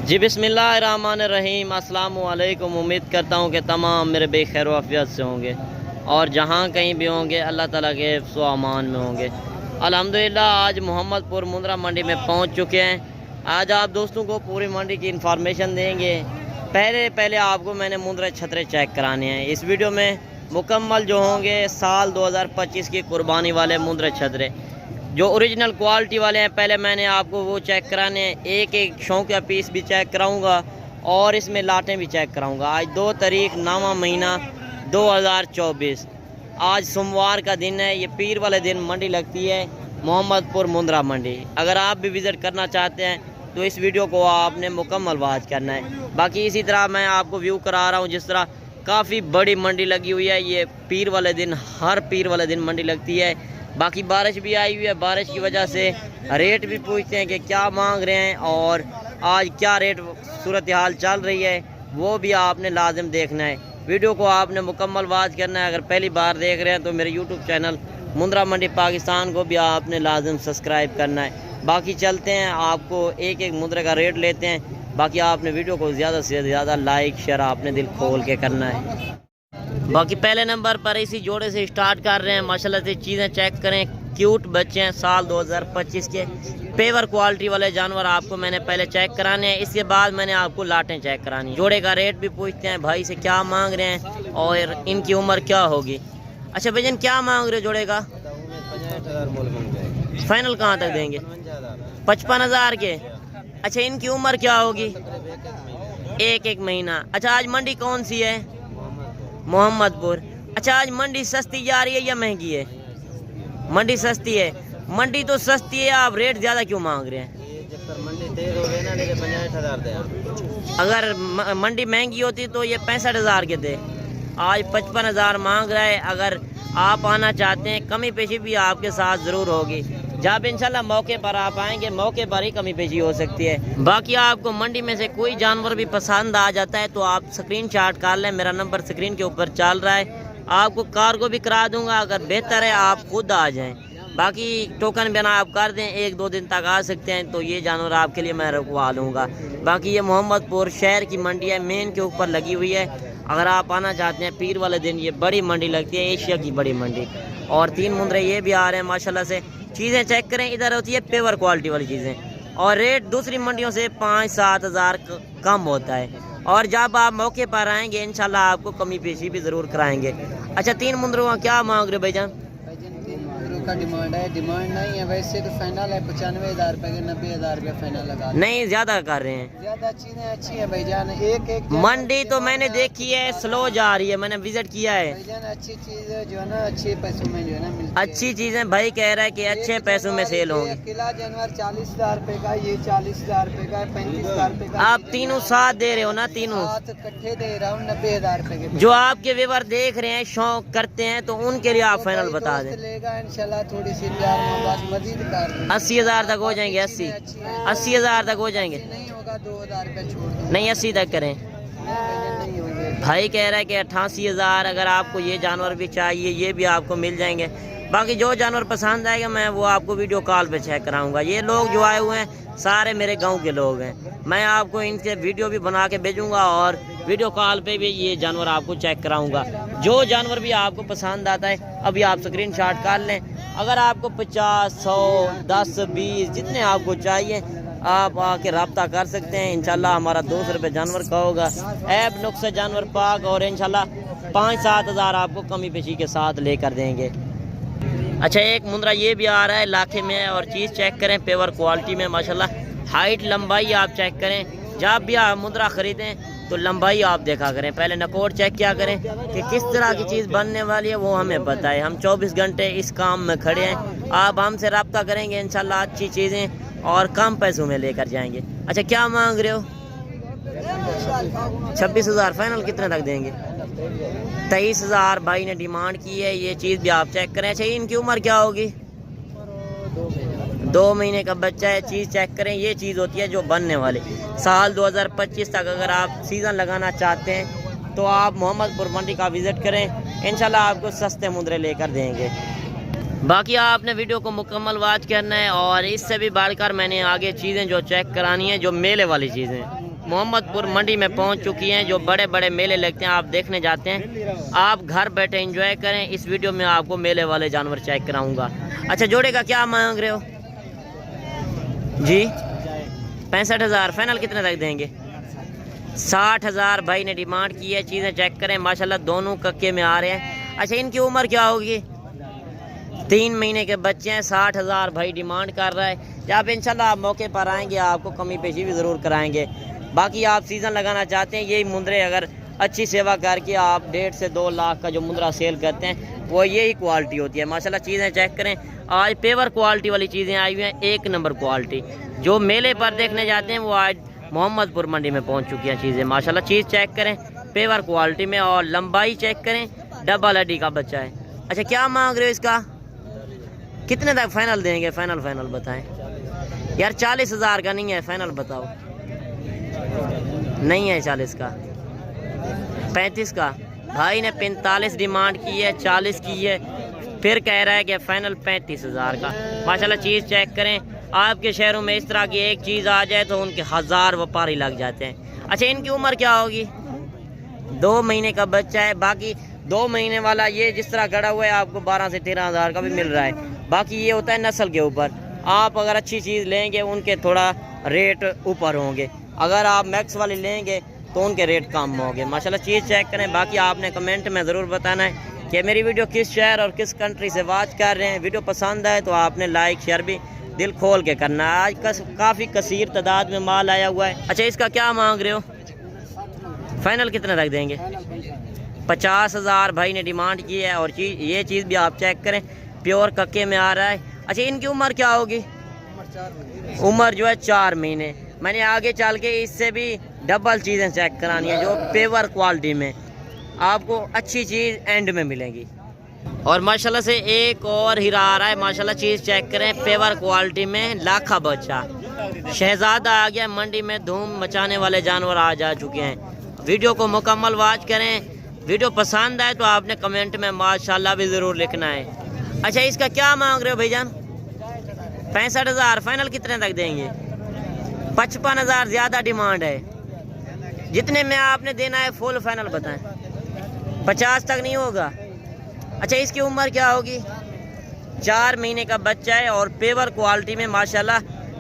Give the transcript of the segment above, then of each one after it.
जी बिस्मिल्लाहिर्रहमानिर्रहीम, अस्सलामु अलैकुम। उम्मीद करता हूँ कि तमाम मेरे बेखैर वाफियत से होंगे और जहाँ कहीं भी होंगे अल्लाह ताला के हिफ्ज़ व अमान में होंगे। अल्हम्दुलिल्लाह आज मोहम्मदपुर मुंद्रा मंडी में पहुँच चुके हैं। आज आप दोस्तों को पूरी मंडी की इन्फॉर्मेशन देंगे। पहले आपको मैंने मुंद्रा छतरे चेक कराने हैं। इस वीडियो में मुकम्मल जो होंगे साल 2025 की कुर्बानी वाले मुंद्रा छतरे जो ओरिजिनल क्वालिटी वाले हैं, पहले मैंने आपको वो चेक कराने हैं। एक शौकिया पीस भी चेक कराऊंगा और इसमें लाटें भी चेक कराऊंगा। आज 2 तारीख 9वां महीना 2024, आज सोमवार का दिन है। ये पीर वाले दिन मंडी लगती है मोहम्मदपुर मुंद्रा मंडी। अगर आप भी विज़िट करना चाहते हैं तो इस वीडियो को आपने मुकम्मल वॉच करना है। बाकी इसी तरह मैं आपको व्यू करा रहा हूँ, जिस तरह काफ़ी बड़ी मंडी लगी हुई है। ये पीर वाले दिन, हर पीर वाले दिन मंडी लगती है। बाकी बारिश भी आई हुई है, बारिश की वजह से रेट भी पूछते हैं कि क्या मांग रहे हैं और आज क्या रेट सूरत हाल चल रही है, वो भी आपने लाजिम देखना है। वीडियो को आपने मुकम्मल वॉच करना है। अगर पहली बार देख रहे हैं तो मेरे यूट्यूब चैनल मुंद्रा मंडी पाकिस्तान को भी आपने लाजिम सब्सक्राइब करना है। बाकी चलते हैं, आपको एक मुंद्रे का रेट लेते हैं। बाकी आपने वीडियो को ज़्यादा से ज़्यादा लाइक शेयर आपने दिल खोल के करना है। बाकी पहले नंबर पर इसी जोड़े से स्टार्ट कर रहे हैं। माशाल्लाह से चीज़ें चेक करें, क्यूट बच्चे हैं साल 2025 के। पेवर क्वालिटी वाले जानवर आपको मैंने पहले चेक कराने हैं, इसके बाद मैंने आपको लाटें चेक करानी है। जोड़े का रेट भी पूछते हैं भाई से क्या मांग रहे हैं और इनकी उम्र क्या होगी। अच्छा भैया, क्या मांग रहे हो जोड़े का? फाइनल कहाँ तक देंगे? 55,000 के। अच्छा, इनकी उम्र क्या होगी? एक महीना। अच्छा, आज मंडी कौन सी है? मोहम्मदपुर। अच्छा, आज मंडी सस्ती जा रही है या महंगी है? मंडी सस्ती है। मंडी तो सस्ती है, आप रेट ज़्यादा क्यों मांग रहे हैं? मंडी तेज हो गई ना, 65,000। अगर मंडी महंगी होती तो ये 65,000 के थे। आज 55,000 मांग रहा है। अगर आप आना चाहते हैं, कमी पेशी भी आपके साथ ज़रूर होगी। जब इंशाल्लाह मौके पर आप आएंगे, मौके पर ही कमी पेशी हो सकती है। बाकी आपको मंडी में से कोई जानवर भी पसंद आ जाता है तो आप स्क्रीनशॉट कर लें। मेरा नंबर स्क्रीन के ऊपर चल रहा है। आपको कार को भी करा दूंगा। अगर बेहतर है आप खुद आ जाएं। बाकी टोकन बिना आप कर दें, 1-2 दिन तक आ सकते हैं तो ये जानवर आपके लिए मैं रुकवा लूँगा। बाकी ये मोहम्मदपुर शहर की मंडी है, मेन के ऊपर लगी हुई है। अगर आप आना चाहते हैं पीर वाले दिन, ये बड़ी मंडी लगती है, एशिया की बड़ी मंडी। और 3 मुंद्रे ये भी आ रहे हैं माशाल्लाह से। चीज़ें चेक करें, इधर होती है पेवर क्वालिटी वाली चीज़ें और रेट दूसरी मंडियों से 5-7 हज़ार कम होता है। और जब आप मौके पर आएंगे इंशाल्लाह आपको कमी पेशी भी ज़रूर कराएंगे। अच्छा, 3 मुंद्रों का क्या मांग रहे हो भाईजान? का डिमांड है, डिमांड नहीं है वैसे तो फाइनल है 95,000 रुपये के, 90,000 रुपये फाइनल लगा। नहीं, ज़्यादा कर रहे हैं। ज़्यादा चीज़ें अच्छी हैं भाईजान। एक मंडी तो मैंने देखी है स्लो जा रही है, मैंने विजिट किया है। भाईजान अच्छी चीज़ जो है ना, अच्छे पैसों में जो है ना मिलती है। अच्छी चीज़ें भाई कह रहा है कि अच्छे पैसों में सेल होंगी। किला जानवर 40,000 रुपये का, ये 40,000 रुपये का, 35,000 रुपये का। आप तीनों साथ दे रहे हो ना? तीनों इकट्ठे दे रहा हूँ 90,000 रुपये के। जो आपके व्यूअर देख रहे हैं, शौक करते हैं, तो उनके लिए आप फाइनल बता दें। लेगा इंशाल्लाह, थोड़ी सी प्यार मजीद कर 80,000 तक हो जाएंगे। 80,000 तक हो जाएंगे। नहीं होगा 2,000 रुपये छोड़ दो। नहीं, 80 तक करें। नहीं होंगे। भाई कह रहा है कि 88,000। अगर आपको ये जानवर भी चाहिए, ये भी आपको मिल जाएंगे। बाकी जो जानवर पसंद आएगा मैं वो आपको वीडियो कॉल पे चेक कराऊंगा। ये लोग जो आए हुए हैं सारे मेरे गांव के लोग हैं। मैं आपको इनके वीडियो भी बना के भेजूंगा और वीडियो कॉल पे भी ये जानवर आपको चेक कराऊंगा। जो जानवर भी आपको पसंद आता है अभी आप स्क्रीनशॉट कर लें। अगर आपको 50, 100, 10, 20 जितने आपको चाहिए आप आके रब्ता कर सकते हैं। इंशाल्लाह हमारा 200 रुपये जानवर का होगा। ऐप नुक्स जानवर पाक और इंशाल्लाह 5-7 हज़ार आपको कमी पेशी के साथ लेकर देंगे। अच्छा, एक मुंद्रा ये भी आ रहा है लाखे में और चीज़ चेक करें पेवर क्वालिटी में माशाल्लाह। हाइट लंबाई आप चेक करें। जब भी आप मुंद्रा ख़रीदें तो लंबाई आप देखा करें। पहले नकोर चेक किया करें कि किस तरह की चीज़ बनने वाली है, वो हमें बताए। हम 24 घंटे इस काम में खड़े हैं। आप हमसे रब्ता करेंगे इंशाल्लाह अच्छी चीज़ें और कम पैसों में लेकर जाएंगे। अच्छा, क्या मांग रहे हो? 26,000 फाइनल कितने तक देंगे? 23,000 भाई ने डिमांड की है। ये चीज़ भी आप चेक करें। अच्छा, इनकी उम्र क्या होगी? 2 महीने का बच्चा है। चीज़ चेक करें, ये चीज़ होती है जो बनने वाली। साल 2025 तक अगर आप सीज़न लगाना चाहते हैं तो आप मोहम्मदपुर मंडी का विज़िट करें। इंशाल्लाह आपको सस्ते मुंद्रे लेकर देंगे। बाकी आपने वीडियो को मुकम्मल वॉच करना है और इससे भी बढ़कर मैंने आगे चीज़ें जो चेक करानी है, जो मेले वाली चीज़ें। मोहम्मदपुर मंडी में पहुंच चुकी हैं। जो बड़े बड़े मेले लगते हैं आप देखने जाते हैं, आप घर बैठे एंजॉय करें। इस वीडियो में आपको मेले वाले जानवर चेक कराऊंगा। अच्छा, जोड़े का क्या मांग रहे हो जी? 65,000 फाइनल कितने तक देंगे? 60,000 भाई ने डिमांड की है। चीज़ें चेक करें माशाल्लाह, दोनों कक्के में आ रहे हैं। अच्छा, इनकी उम्र क्या होगी? 3 महीने के बच्चे हैं। 60,000 भाई डिमांड कर रहा है। जब इंशाल्लाह आप मौके पर आएंगे आपको कमी पेशी भी ज़रूर कराएंगे। बाकी आप सीज़न लगाना चाहते हैं, यही मुंदरे अगर अच्छी सेवा करके आप 1.5 से 2 लाख का जो मुंदरा सेल करते हैं वो यही क्वालिटी होती है माशाल्लाह। चीज़ें चेक करें, आज पेवर क्वालिटी वाली चीज़ें आई हुई हैं, 1 नंबर क्वालिटी। जो मेले पर देखने जाते हैं वो आज मोहम्मदपुर मंडी में पहुंच चुकी हैं चीज़ें माशाल्लाह। चीज़ चेक करें पेवर क्वालिटी में, और लंबाई चेक करें, डबल हड्डी का बच्चा है। अच्छा, क्या मांग रहे हो इसका? कितने तक फाइनल देंगे? फाइनल बताएं यार। 40,000 का नहीं है, फाइनल बताओ। नहीं है 40 का, 35 का। भाई ने 45 डिमांड की है, 40 की है, फिर कह रहा है कि फाइनल 35,000 का। माशाल्लाह चीज़ चेक करें। आपके शहरों में इस तरह की एक चीज़ आ जाए तो उनके 1000 व्यापारी लग जाते हैं। अच्छा, इनकी उम्र क्या होगी? 2 महीने का बच्चा है। बाकी 2 महीने वाला ये जिस तरह खड़ा हुआ है आपको 12 से 13,000 का भी मिल रहा है। बाकी ये होता है नस्ल के ऊपर। आप अगर अच्छी चीज़ लेंगे उनके थोड़ा रेट ऊपर होंगे, अगर आप मैक्स वाली लेंगे तो उनके रेट कम होंगे माशाल्लाह। चीज़ चेक करें। बाकी आपने कमेंट में ज़रूर बताना है कि मेरी वीडियो किस शहर और किस कंट्री से वॉच कर रहे हैं। वीडियो पसंद आए तो आपने लाइक शेयर भी दिल खोल के करना है। आज काफ़ी कसीर तादाद में माल आया हुआ है। अच्छा, इसका क्या मांग रहे हो? फाइनल कितने तक देंगे? 50,000 भाई ने डिमांड की है। और ये चीज़ भी आप चेक करें, प्योर कक्के में आ रहा है। अच्छा, इनकी उम्र क्या होगी? उम्र जो है 4 महीने। मैंने आगे चल के इससे भी डबल चीज़ें चेक करानी है जो पेवर क्वालिटी में आपको अच्छी चीज़ एंड में मिलेगी। और माशाल्लाह से एक और हीरा आ रहा है माशाल्लाह। चीज़ चेक करें पेवर क्वालिटी में, लाखा बच्चा शहजादा आ गया। मंडी में धूम मचाने वाले जानवर आज आ चुके हैं। वीडियो को मुकम्मल वॉच करें। वीडियो पसंद आए तो आपने कमेंट में माशाल्लाह भी ज़रूर लिखना है। अच्छा, इसका क्या मांग रहे हो भाईजान? 65,000 फाइनल कितने तक देंगे? 55,000 ज़्यादा डिमांड है। जितने में आपने देना है फुल फाइनल बताएं। 50 तक नहीं होगा? अच्छा, इसकी उम्र क्या होगी? 4 महीने का बच्चा है। और पेवर क्वालिटी में माशाल्लाह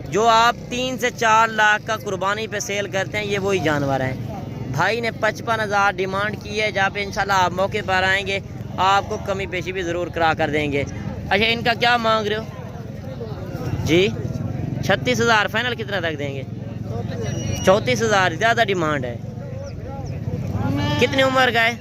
जो आप 3 से 4 लाख का कुर्बानी पे सेल करते हैं ये वही जानवर हैं। भाई ने 55,000 डिमांड की है। जहाँ पे इंशाल्लाह आप मौके पर आएंगे आपको कमी पेशी भी ज़रूर करा कर देंगे। अच्छा, इनका क्या मांग रहे हो जी? 36,000 फाइनल कितना तक देंगे? 34,000 ज़्यादा डिमांड है। कितनी उम्र का है?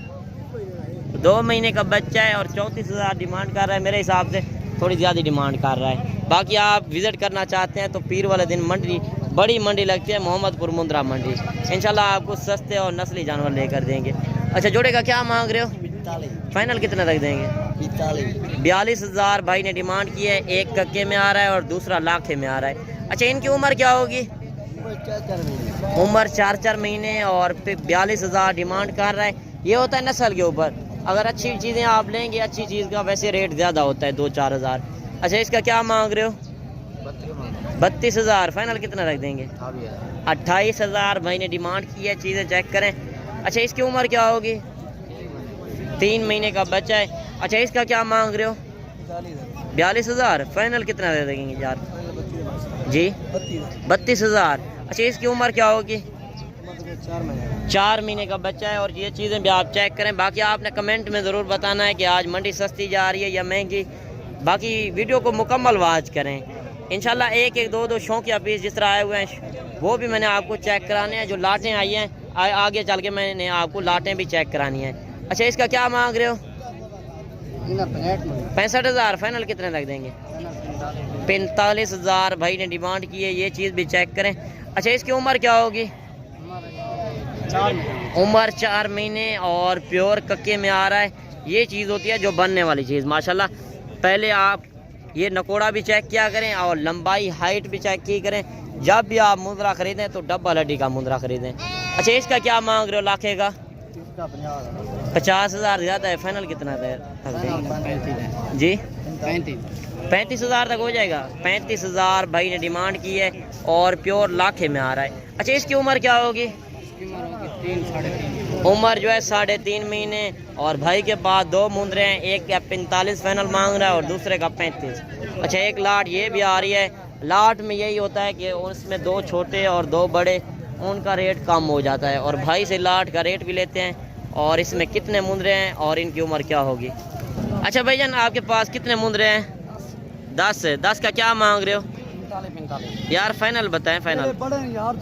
2 महीने का बच्चा है और 34,000 डिमांड कर रहा है। मेरे हिसाब से थोड़ी ज़्यादा डिमांड कर रहा है। बाकी आप विज़िट करना चाहते हैं तो पीर वाले दिन मंडी, बड़ी मंडी लगती है मोहम्मदपुर मुंद्रा मंडी। इंशाल्लाह आपको सस्ते और नस्ली जानवर लेकर देंगे। अच्छा, जोड़े का क्या मांग रहे हो? फाइनल कितना तक देंगे? 42,000 भाई ने डिमांड की है। एक कक्के में आ रहा है और दूसरा लाखे में आ रहा है। अच्छा, इनकी उम्र क्या होगी? उम्र 4 महीने और 42,000 डिमांड कर रहा है। ये होता है नस्ल के ऊपर। अगर अच्छी चीज़ें आप लेंगे, अच्छी चीज़ का वैसे रेट ज़्यादा होता है 2-4 हज़ार। अच्छा, इसका क्या मांग रहे हो? 32,000 फाइनल कितना रख देंगे? 28,000 भाई ने डिमांड की है। चीज़ें चेक करें। अच्छा, इसकी उम्र क्या होगी? 3 महीने का बच्चा है। अच्छा, इसका क्या मांग रहे हो? 42,000 फाइनल कितना दे देंगे यार जी? 32,000। अच्छा, इसकी उम्र क्या होगी? 4 महीने का बच्चा है। और ये चीज़ें भी आप चेक करें। बाकी आपने कमेंट में ज़रूर बताना है कि आज मंडी सस्ती जा रही है या महंगी। बाकी वीडियो को मुकम्मल वॉच करें। इंशाल्लाह 1-1, 2-2 शौकिया पीस जिस तरह आए हुए हैं वो भी मैंने आपको चेक कराने हैं। जो लाटें आई हैं आगे चल के मैंने आपको लाटें भी चेक करानी हैं। अच्छा, इसका क्या मांग रहे हो? 65,000 फाइनल कितने तक देंगे? 45,000 भाई ने डिमांड की है। ये चीज़ भी चेक करें। अच्छा, इसकी उम्र क्या होगी? उम्र 4 महीने और प्योर कक्के में आ रहा है। ये चीज़ होती है जो बनने वाली चीज़ माशाल्लाह। पहले आप ये नकोड़ा भी चेक किया करें और लंबाई हाइट भी चेक की करें। जब भी आप मुंद्रा खरीदें तो डब्बल हड्डी का मुंद्रा खरीदें। अच्छा, इसका क्या मांग रहे हो लाखे का? 50,000 ज़्यादा है। फाइनल कितना है जी? 35,000 तक हो जाएगा। 35,000 भाई ने डिमांड की है और प्योर लाखे में आ रहा है। अच्छा, इसकी उम्र क्या होगी? उम्र जो है 3.5 महीने और भाई के पास 2 मुंदरे हैं, एक का 45 फाइनल मांग रहा है और दूसरे का 35। अच्छा, एक लाट ये भी आ रही है। लाट में यही होता है कि उसमें 2 छोटे और 2 बड़े, उनका रेट कम हो जाता है और भाई से लाट का रेट भी लेते हैं और इसमें कितने मुंदरे हैं और इनकी उम्र क्या होगी। अच्छा भाईजान, आपके पास कितने मुंदरे हैं? 10 का क्या मांग रहे हो? 45 यार फाइनल बताएं, फाइनल बड़े यार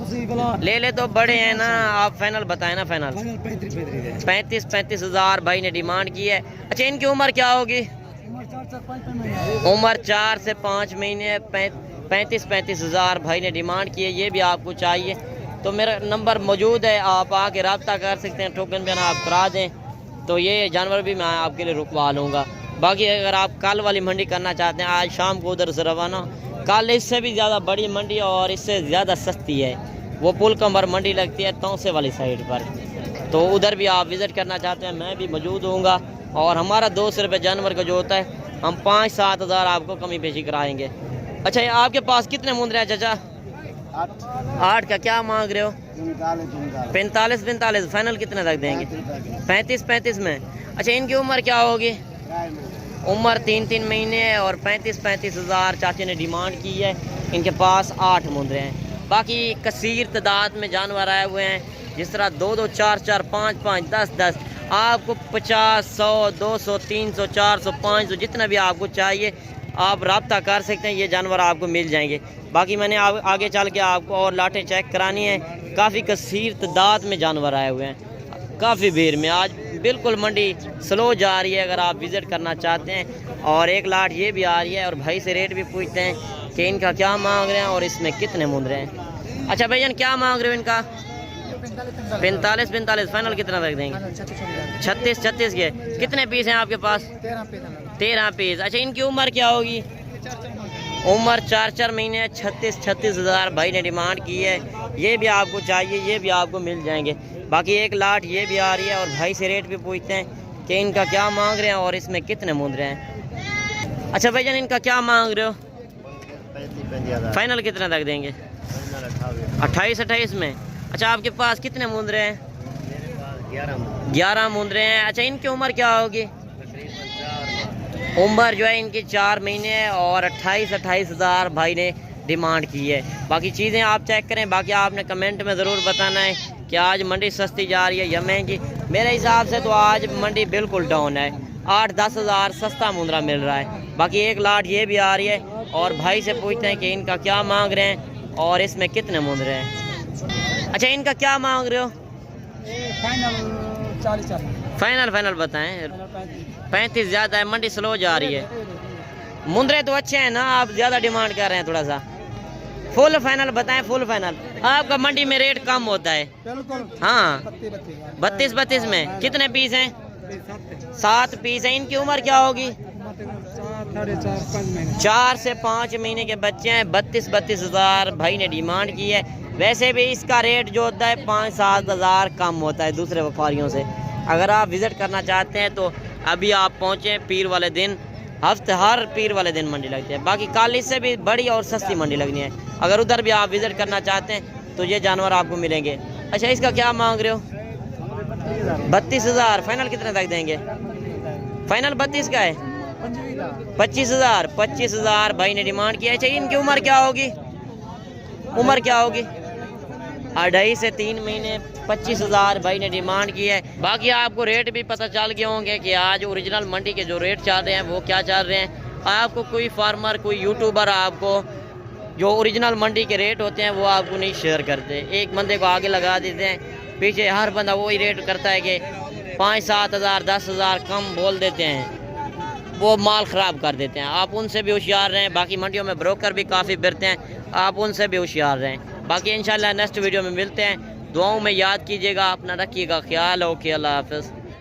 ले तो बड़े हैं ना, आप फाइनल बताएं ना। फाइनल 35,000 भाई ने डिमांड की है। अच्छा, इनकी उम्र क्या होगी? उम्र 4 से 5 महीने। 35,000 भाई ने डिमांड की है। ये भी आपको चाहिए तो मेरा नंबर मौजूद है, आप आके रब्ता कर सकते हैं। टोकन पे ना आप करा दें तो ये जानवर भी मैं आपके लिए रुकवा लूँगा। बाकी अगर आप कल वाली मंडी करना चाहते हैं, आज शाम को उधर से रवाना, कल इससे भी ज़्यादा बड़ी मंडी और इससे ज़्यादा सस्ती है, वो पुल कमर मंडी लगती है तौसे वाली साइड पर, तो उधर भी आप विज़िट करना चाहते हैं मैं भी मौजूद होऊंगा। और हमारा 200 रुपये जानवर का जो होता है, हम 5-7 हज़ार आपको कमी पेशी कराएंगे। अच्छा, ये आपके पास कितने मुंदरे हैं चाचा? 8 का क्या मांग रहे हो? 45 फाइनल कितने तक देंगे? 35 में। अच्छा, इनकी उम्र क्या होगी? उम्र 3 महीने है और 35,000 चाचे ने डिमांड की है। इनके पास 8 मुंदरे हैं। बाकी कसीर तादाद में जानवर आए हुए हैं, जिस तरह 2-2, 4-4, 5-5, 10-10, आपको 50, 100, 200, 300, 400, 500 जितना भी आपको चाहिए आप रब्ता कर सकते हैं, ये जानवर आपको मिल जाएंगे। बाकी मैंने आगे चल के आपको और लाटें चेक करानी है। काफ़ी कसीर तादाद में जानवर आए हुए हैं, काफ़ी भीड़ में। आज बिल्कुल मंडी स्लो जा रही है अगर आप विज़िट करना चाहते हैं। और एक लाट ये भी आ रही है और भाई से रेट भी पूछते हैं कि इनका क्या मांग रहे हैं और इसमें कितने मुंदरे हैं। अच्छा भाईजान, क्या मांग रहे हो इनका? 45 फाइनल कितना रख देंगे? 36 के। कितने पीस हैं आपके पास? 13 पीस। अच्छा, इनकी उम्र क्या होगी? उम्र 4 महीने। 36,000 भाई ने डिमांड की है। ये भी आपको चाहिए, ये भी आपको मिल जाएंगे। बाकी एक लाट ये भी आ रही है और भाई से रेट भी पूछते हैं कि इनका क्या मांग रहे हैं और इसमें कितने मुंदरे हैं। अच्छा भाईजान, इनका क्या मांग रहे हो? फाइनल कितना तक देंगे? 28 में। अच्छा, आपके पास कितने मुंदरे हैं? 11 मुंदरे हैं। अच्छा, इनकी उम्र क्या होगी? उम्र जो है इनकी 4 महीने और 28,000 भाई ने डिमांड की है। बाकी चीज़ें आप चेक करें। बाकी आपने कमेंट में ज़रूर बताना है कि आज मंडी सस्ती जा रही है या महंगी। मेरे हिसाब से तो आज मंडी बिल्कुल डाउन है। 8-10 हज़ार सस्ता मुंदरा मिल रहा है। बाकी एक लाट ये भी आ रही है और भाई से पूछते हैं कि इनका क्या मांग रहे हैं और इसमें कितने मुंदरे हैं। अच्छा, इनका क्या मांग रहे हो? फाइनल बताएं। 35 ज़्यादा है, मंडी स्लो जा रही है। मुंदरे तो अच्छे हैं ना, आप ज़्यादा डिमांड कर रहे हैं थोड़ा सा। फुल फाइनल बताएं, फुल फाइनल। आपका मंडी में रेट कम होता है। हाँ, 32 में। कितने पीस हैं? 7 पीस हैं। इनकी उम्र क्या होगी? 4 से 5 महीने के बच्चे हैं। 32 हज़ार भाई ने डिमांड की है। वैसे भी इसका रेट जो होता है 5-7 हज़ार कम होता है दूसरे व्यापारियों से। अगर आप विज़िट करना चाहते हैं तो अभी आप पहुँचें पीर वाले दिन। हफ्ते हर पीर वाले दिन मंडी लगती है। बाकी कल इससे भी बड़ी और सस्ती मंडी लगनी है। अगर उधर भी आप विज़िट करना चाहते हैं तो ये जानवर आपको मिलेंगे। अच्छा, इसका क्या मांग रहे हो? 32,000। फाइनल कितने तक देंगे? फाइनल 32 का है। 25,000 भाई ने डिमांड किया है। अच्छा, इनकी उम्र क्या होगी? 2.5 से 3 महीने। 25,000 भाई ने डिमांड की है। बाकी आपको रेट भी पता चल गए होंगे कि आज ओरिजिनल मंडी के जो रेट चल रहे हैं वो क्या चल रहे हैं। आपको कोई फार्मर, कोई यूट्यूबर आपको जो ओरिजिनल मंडी के रेट होते हैं वो आपको नहीं शेयर करते। एक बंदे को आगे लगा देते हैं, पीछे हर बंदा वही रेट करता है कि 5-7 हज़ार 10 हज़ार कम बोल देते हैं, वो माल ख़राब कर देते हैं। आप उनसे भी होशियार रहें। बाकी मंडियों में ब्रोकर भी काफ़ी फिरते हैं, आप उनसे भी होशियार रहें। बाकी इंशाल्लाह नेक्स्ट वीडियो में मिलते हैं। दुआओं में याद कीजिएगा, अपना रखिएगा ख्याल। ओके, अल्लाह हाफ़िज़।